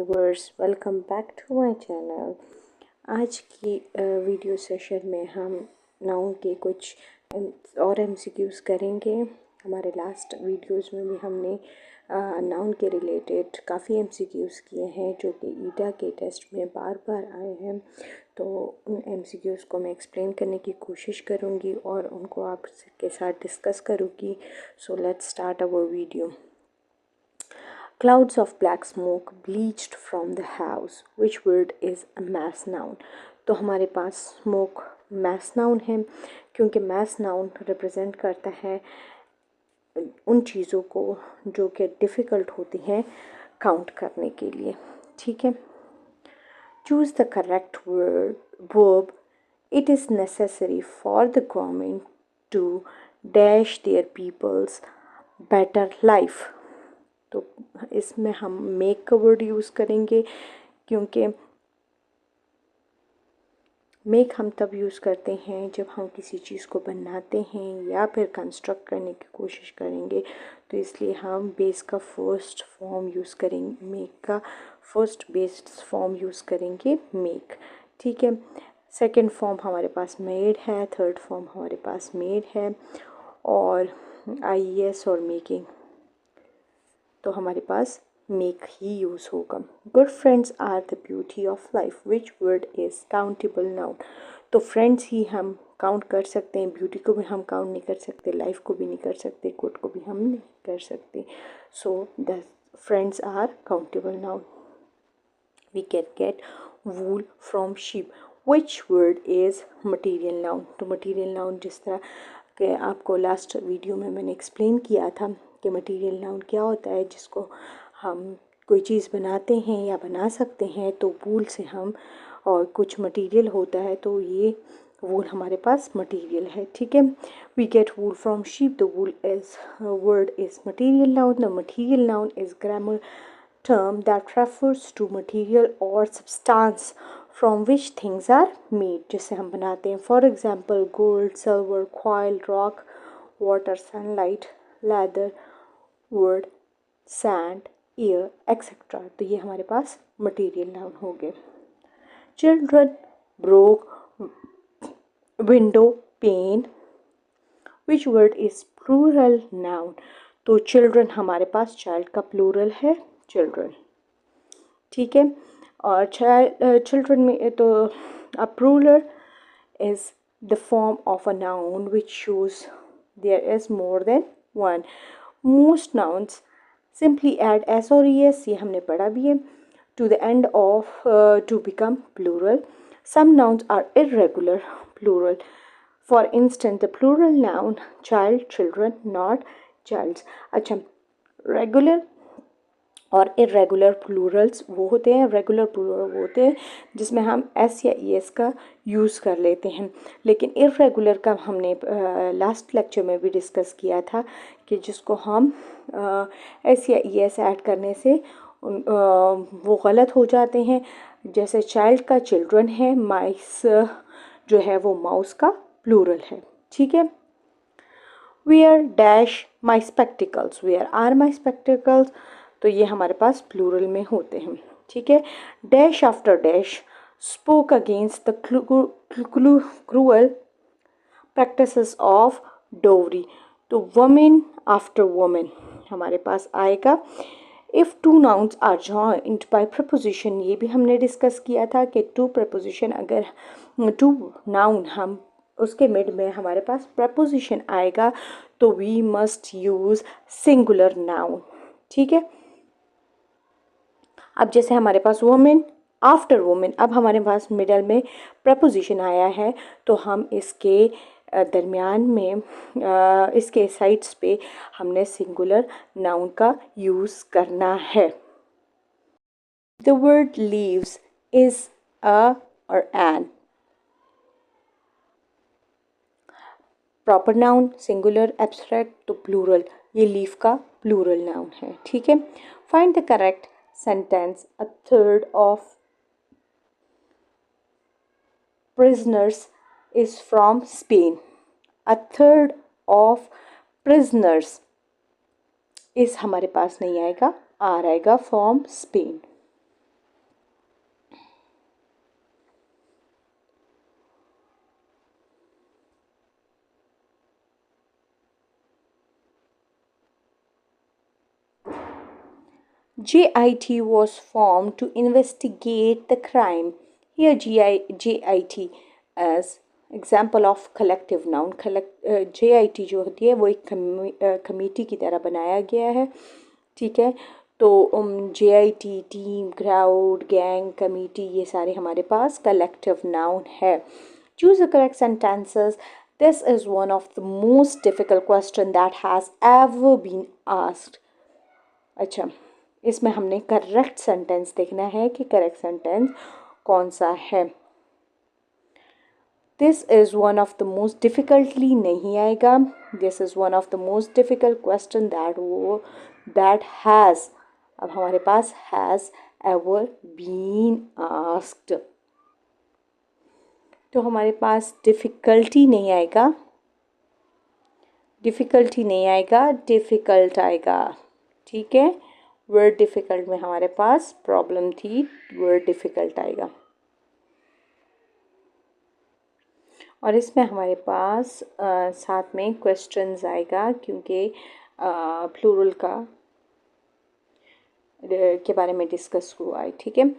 Viewers, welcome back to my channel. आज की video session में हम नाउन के कुछ और एमसीक्यूज़ करेंगे। हमारे लास्ट वीडियोस में भी हमने नाउन के रिलेटेड काफ़ी एमसीक्यूज़ किए हैं जो कि ईटा के टेस्ट में बार बार आए हैं। तो उन एमसीक्यूज़ को मैं एक्सप्लेन करने की कोशिश करूँगी और उनको आपके साथ डिस्कस करूँगी। So let's start our video. Clouds of black smoke bleached from the house. Which word is a mass noun? तो हमारे पास smoke mass noun है क्योंकि mass noun represent करता है उन चीज़ों को जो कि डिफ़िकल्ट होती हैं काउंट करने के लिए। ठीक है। Choose the correct verb. It is necessary for the government to dash their people's better life. तो इसमें हम मेक का वर्ड यूज़ करेंगे क्योंकि मेक हम तब यूज़ करते हैं जब हम किसी चीज़ को बनाते हैं या फिर कंस्ट्रक्ट करने की कोशिश करेंगे। तो इसलिए हम बेस का फर्स्ट फॉर्म यूज़ करेंगे, मेक का फर्स्ट बेस फॉर्म यूज़ करेंगे मेक। ठीक है। सेकंड फॉर्म हमारे पास मेड है, थर्ड फॉर्म हमारे पास मेड है और आईएस और मेकिंग तो हमारे पास मेक ही यूज़ होगा। Good friends are the beauty of life. Which word is countable noun? तो फ्रेंड्स ही हम काउंट कर सकते हैं, ब्यूटी को भी हम काउंट नहीं कर सकते, लाइफ को भी नहीं कर सकते, गुड को भी हम नहीं कर सकते। So the friends are countable noun. We can get wool from sheep. Which word is material noun? तो मटीरियल नाउन जिस तरह के आपको लास्ट वीडियो में मैंने एक्सप्लेन किया था कि मटीरियल नाउन क्या होता है, जिसको हम कोई चीज़ बनाते हैं या बना सकते हैं तो वूल से हम, और कुछ मटीरियल होता है तो ये वूल हमारे पास मटीरियल है। ठीक है। We get wool from sheep. The wool is word is material noun. The material noun is grammar term that refers to material or substance from which things are made, जिसे हम बनाते हैं। For example gold, silver, coal, rock, water, sunlight, leather, wood, sand, air etcetera. तो ये हमारे पास material noun हो गए। Children broke window pane. Which word is plural noun? तो चिल्ड्रन हमारे पास चाइल्ड का प्लूरल है चिल्ड्रन। ठीक है। और चिल्ड्रन में तो a plural is the form of a noun which shows there is more than one. Most nouns simply add S और एस, ये हमने पढ़ा भी है, to the end of to become plural. Some nouns are irregular plural. For instance the plural noun child, children, not childs. अच्छा, regular और irregular plurals वो होते हैं, रेगुलर प्लूरल वो होते हैं जिसमें हम एस या ई एस का यूज़ कर लेते हैं, लेकिन इरेगुलर का हमने लास्ट लेक्चर में भी डिस्कस किया था कि जिसको हम एस या ई एस ऐड करने से वो गलत हो जाते हैं। जैसे चाइल्ड का चिल्ड्रन है, माइस जो है वो माउस का प्लूरल है। ठीक है। Where dash my spectacles. Where are my spectacles, तो ये हमारे पास प्लूरल में होते हैं। ठीक है। Dash after dash spoke against the cruel practices of dowry. तो वुमेन आफ्टर वुमेन हमारे पास आएगा। If two nouns are joined by preposition, ये भी हमने डिस्कस किया था कि टू प्रपोजिशन, अगर टू नाउन हम उसके मिड में हमारे पास प्रपोजिशन आएगा तो we must use singular noun. ठीक है। अब जैसे हमारे पास वुमेन आफ्टर वुमेन, अब हमारे पास मिडल में प्रपोजिशन आया है तो हम इसके दरमियान में इसके साइड्स पे हमने सिंगुलर नाउन का यूज़ करना है। The word leaves is a और an. Proper noun singular, abstract तो प्लूरल, ये लीफ का प्लूरल नाउन है। ठीक है। Find the correct sentence. A third of prisoners is from Spain. A third of prisoners is हमारे पास नहीं आएगा, आर आएगा, from Spain. JIT was formed to investigate the crime. Here JIT as example of collective noun. JIT जो होती है वो एक committee की तरह बनाया गया है, ठीक है। तो JIT team, crowd, gang, committee, ये सारे हमारे पास कलेक्टिव नाउन है। Choose the correct sentences. This is one of the most difficult question that has ever been asked. अच्छा, इसमें हमने करेक्ट सेंटेंस देखना है कि करेक्ट सेंटेंस कौन सा है। This is one of the most difficultly नहीं आएगा। This is one of the most difficult question that has, अब हमारे पास हैज़ एवर बीन आस्क्ड, तो हमारे पास डिफ़िकल्टी नहीं आएगा, डिफ़िकल्टी नहीं आएगा, डिफ़िकल्ट आएगा, ठीक है। वर्ड डिफ़िकल्ट में हमारे पास प्रॉब्लम थी, वर्ड डिफ़िकल्ट आएगा। और इसमें हमारे पास साथ में क्वेश्चंस आएगा, क्योंकि प्लूरल का के बारे में डिस्कस हुआ है, ठीक है।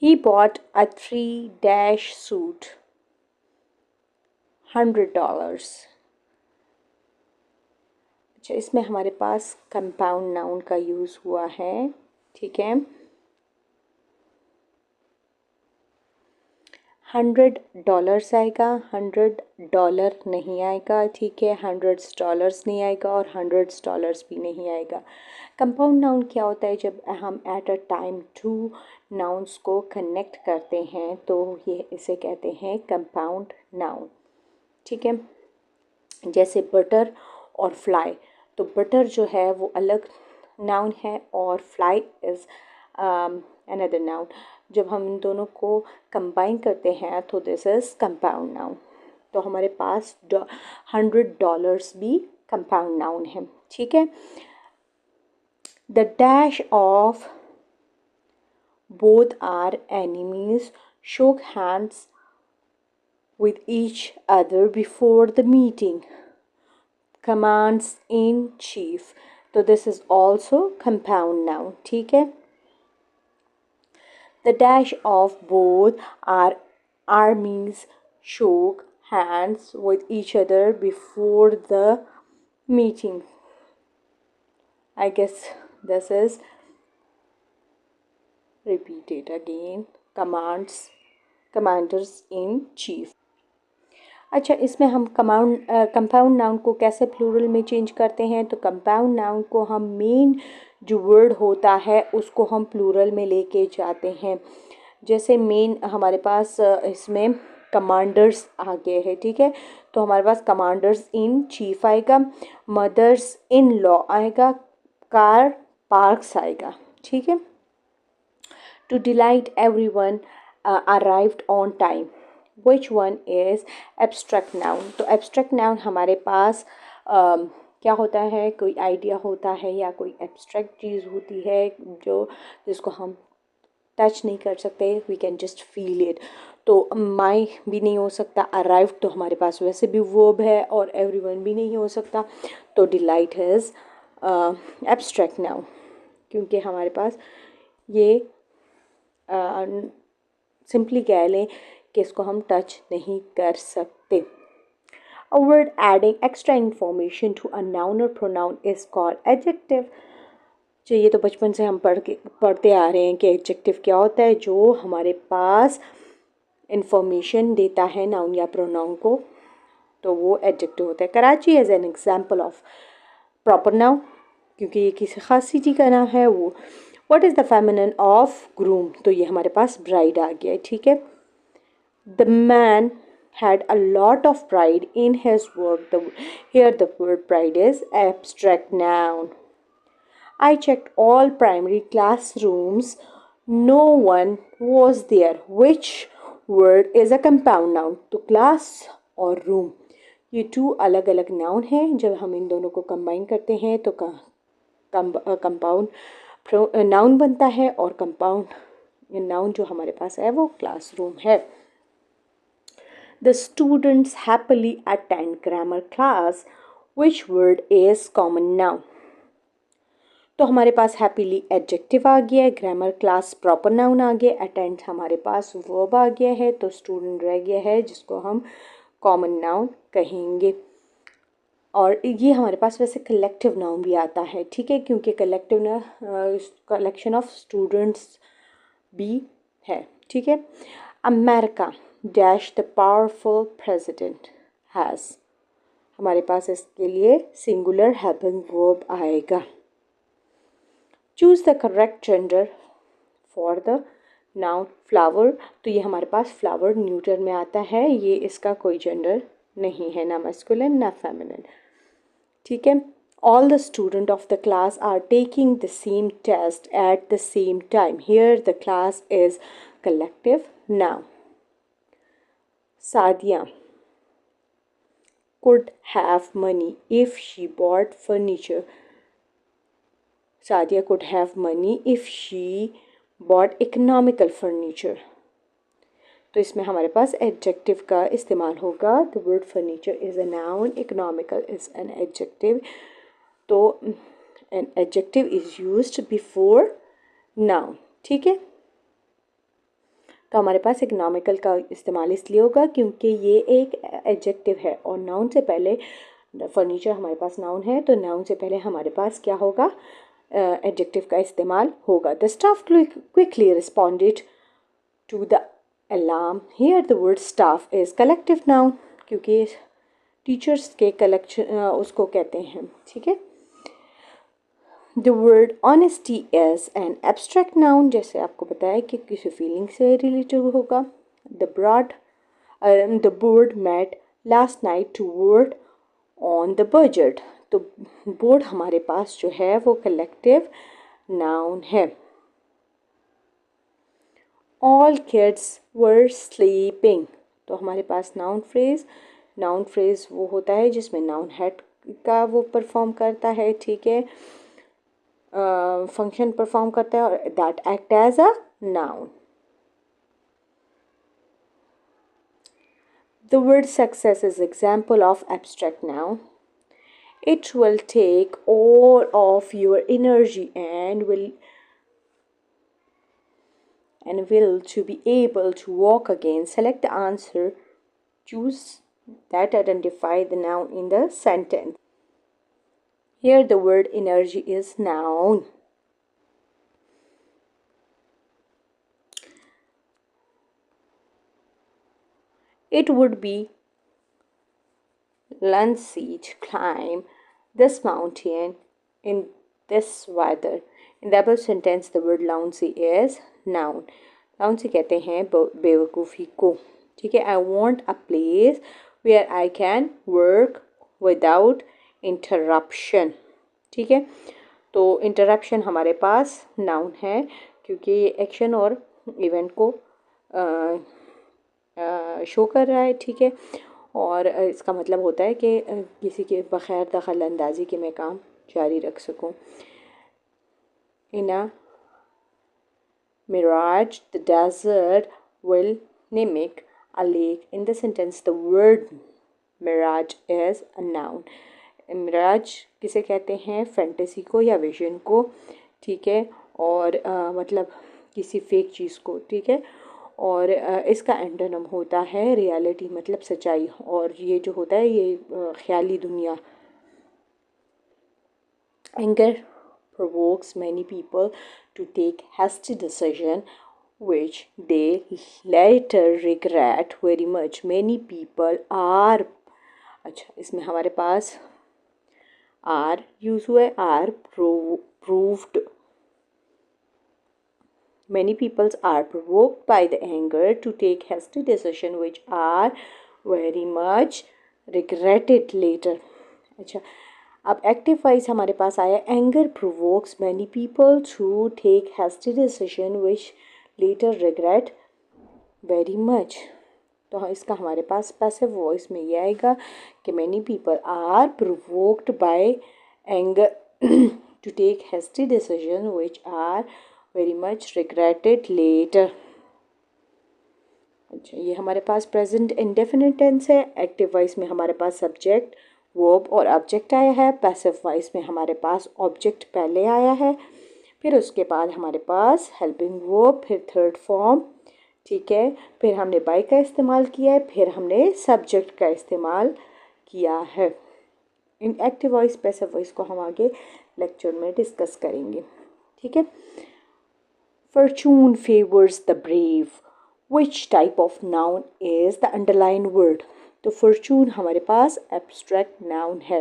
He bought a 3- suit, $100. अच्छा, इसमें हमारे पास कंपाउंड नाउन का यूज़ हुआ है, ठीक है। $100 आएगा, $100 नहीं आएगा, ठीक है। $100 नहीं आएगा और $100 भी नहीं आएगा। कंपाउंड नाउन क्या होता है? जब हम at a time two nouns को कनेक्ट करते हैं तो ये इसे कहते हैं कंपाउंड नाउन, ठीक है। जैसे बटर और फ्लाई, तो बटर जो है वो अलग नाउन है और फ्लाई इज़ अनदर नाउन। जब हम इन दोनों को कंबाइन करते हैं तो दिस इज़ कंपाउंड नाउन। तो हमारे पास $100 भी कंपाउंड नाउन है, ठीक है। The dash of both are enemies shook hands with each other before the meeting. Commands in chief, तो this is also compound noun, ठीक है। The dash of both our armies shook hands with each other before the meeting. I guess this is repeated again. Commanders in chief. अच्छा, इसमें हम compound noun को कैसे plural में change करते हैं? तो कंपाउंड नाउन को हम मेन जो वर्ड होता है उसको हम प्लूरल में लेके जाते हैं। जैसे मेन हमारे पास इसमें कमांडर्स आ गए हैं, ठीक है। तो हमारे पास कमांडर्स इन चीफ आएगा, मदर्स इन लॉ आएगा, कार पार्क्स आएगा, ठीक है। To delight everyone arrived on time, which one is abstract noun. तो एब्स्ट्रैक्ट नाउन हमारे पास क्या होता है? कोई आइडिया होता है या कोई एब्स्ट्रैक्ट चीज़ होती है जो जिसको हम टच नहीं कर सकते, we can just feel it. तो माई भी नहीं हो सकता, अराइव तो हमारे पास वैसे भी वर्ब है, और एवरीवन भी नहीं हो सकता। तो डिलाइट इज़ एब्स्ट्रैक्ट नाउन, क्योंकि हमारे पास ये सिंपली कह लें कि इसको हम टच नहीं कर सकते। A word adding extra information to a noun or pronoun is called adjective. ये तो बचपन से हम पढ़ते आ रहे हैं कि एडजेक्टिव क्या होता है, जो हमारे पास इंफॉर्मेशन देता है नाउन या प्रोनाउन को, तो वो एडजेक्टिव होता है। Karachi as an example of proper noun, क्योंकि ये किसी खास सिटी का नाम है। वो what is the feminine of groom, तो ये हमारे पास ब्राइड आ गया है, ठीक है। The man had a lot of pride in his work. Here the word pride is abstract noun. I checked all primary classrooms. No one was there. Which word is a compound noun? तो class और room ये 2 अलग अलग noun हैं। जब हम इन दोनों को कंबाइन करते हैं तो कंपाउंड नाउन बनता है, और कंपाउंड नाउन जो हमारे पास है वो क्लासरूम है। The students happily attend grammar class. Which word is common noun? तो हमारे पास हैप्पीली एडजेक्टिव आ गया है, ग्रामर क्लास प्रॉपर नाउन आ गया, अटेंड हमारे पास वर्ब आ गया है, तो स्टूडेंट रह गया है जिसको हम कॉमन नाउन कहेंगे। और ये हमारे पास वैसे कलेक्टिव नाउन भी आता है, ठीक है, क्योंकि कलेक्टिव ना कलेक्शन ऑफ स्टूडेंट्स भी है, ठीक है। America dash the powerful president has, हमारे पास इसके लिए सिंगुलर हेल्पिंग वर्ब आएगा। Choose the correct gender for the noun flower, तो ये हमारे पास फ्लावर न्यूटर में आता है, ये इसका कोई जेंडर नहीं है, ना मैस्कुलिन ना फेमिनिन, ठीक है। All the student of the class are taking the same test at the same time, here the class is collective noun. Sadia could have money if she bought furniture, Sadia could have money if she bought economical furniture, तो इसमें हमारे पास adjective का इस्तेमाल होगा। The word furniture is a noun, economical is an adjective, तो an adjective is used before noun, ठीक है। तो हमारे पास इकोनॉमिकल का इस्तेमाल इसलिए होगा क्योंकि ये एक एडजेक्टिव है और नाउन से पहले, फर्नीचर हमारे पास नाउन है तो नाउन से पहले हमारे पास क्या होगा, एडजेक्टिव का इस्तेमाल होगा। The staff quickly responded to the alarm, here the word staff is collective noun, क्योंकि टीचर्स के कलेक्शन उसको कहते हैं, ठीक है। The word honesty is an abstract noun, जैसे आपको बताया कि किसी फीलिंग से रिलेटेड होगा। The board met last night to vote on the budget, तो बोर्ड हमारे पास जो है वो कलेक्टिव नाउन है। All kids were sleeping, तो हमारे पास नाउन फ्रेज वो होता है जिसमें नाउन हेड का वो परफॉर्म करता है, ठीक है, फंक्शन परफॉर्म करता है, और that act as a noun. The word success is example of abstract noun, it will take all of your energy and will to be able to walk again. Select the answer, choose that identify the noun in the sentence. Here the word energy is noun. It would be lazy to climb this mountain in this weather. In the above sentence the word lazy is noun. Lazy कहते हैं बेवकूफ़ी को, ठीक है। I want a place where I can work without interruption, ठीक है। तो interruption हमारे पास नाउन है क्योंकि ये एक्शन और इवेंट को शो कर रहा है, ठीक है। और इसका मतलब होता है कि किसी के बग़ैर दखल अंदाजी के मैं काम जारी रख सकूं। इन अ mirage the desert will mimic a lake. In the sentence the word mirage is a noun. Miraj किसे कहते हैं, फैंटेसी को या विजन को, ठीक है, और मतलब किसी फेक चीज़ को, ठीक है। और इसका एंटोनिम होता है रियलिटी, मतलब सच्चाई, और ये जो होता है ये ख्याली दुनिया। Anger provokes many people to take hasty decision which they later regret very much. Many people are, अच्छा इसमें हमारे पास आर यूज हुआ है, are proved. Many people are provoked by the anger to take hasty decision which are very much regretted later. अच्छा अब active voice हमारे पास आया, anger provokes many people to take hasty decision which later regret very much. तो इसका हमारे पास passive voice में ये आएगा कि many people are provoked by anger to take hasty decision which are very much regretted later. अच्छा ये हमारे पास प्रेजेंट इंडेफिनिट टेंस है। एक्टिव वॉइस में हमारे पास सब्जेक्ट वर्ब और ऑब्जेक्ट आया है। पैसिव वॉइस में हमारे पास ऑब्जेक्ट पहले आया है, फिर उसके बाद हमारे पास हेल्पिंग वर्ब, फिर थर्ड फॉर्म, ठीक है। फिर हमने बाय का इस्तेमाल किया है, फिर हमने सब्जेक्ट का इस्तेमाल किया है। इन एक्टिव वॉइस पैसिव वॉइस को हम आगे लेक्चर में डिस्कस करेंगे, ठीक है। Fortune favors the brave. Which type of noun is the underlined word? तो fortune हमारे पास abstract noun है।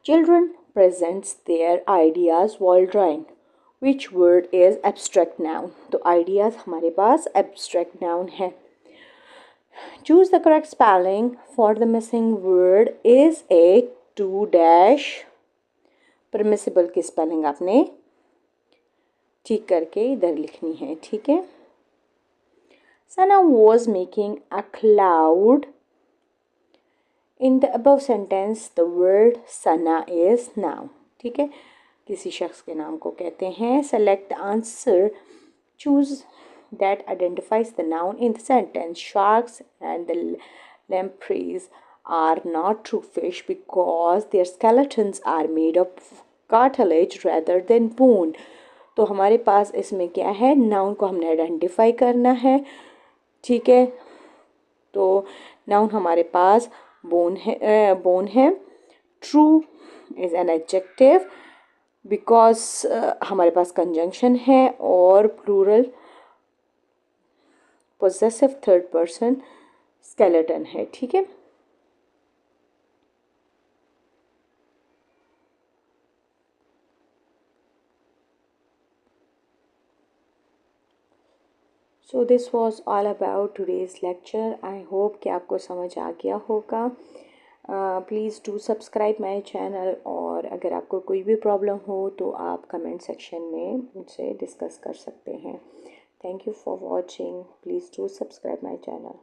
Children presents their ideas while drawing. Which word is abstract noun? तो ideas हमारे पास abstract noun है। Choose the correct spelling for the missing word is a to dash। permissible की spelling आपने ठीक करके इधर लिखनी है, ठीक है। Sana was making a cloud. In the above sentence, the word Sana is noun, ठीक है। किसी शख्स के नाम को कहते हैं। Select the answer. Choose that identifies the noun in the sentence. Sharks and the lampreys are not true fish because their skeletons are made of cartilage rather than bone. तो हमारे पास इसमें क्या है, नाउन को हमने आइडेंटिफाई करना है, ठीक है। तो नाउन हमारे पास बोन है। True is an adjective because हमारे पास कंजंक्शन है, और plural possessive third person skeleton है, ठीक है। So this was all about today's lecture. I hope कि आपको समझ आ गया होगा। Please do subscribe my channel, और अगर आपको कोई भी प्रॉब्लम हो तो आप कमेंट सेक्शन में मुझसे डिस्कस कर सकते हैं। Thank you for watching. Please do subscribe my channel.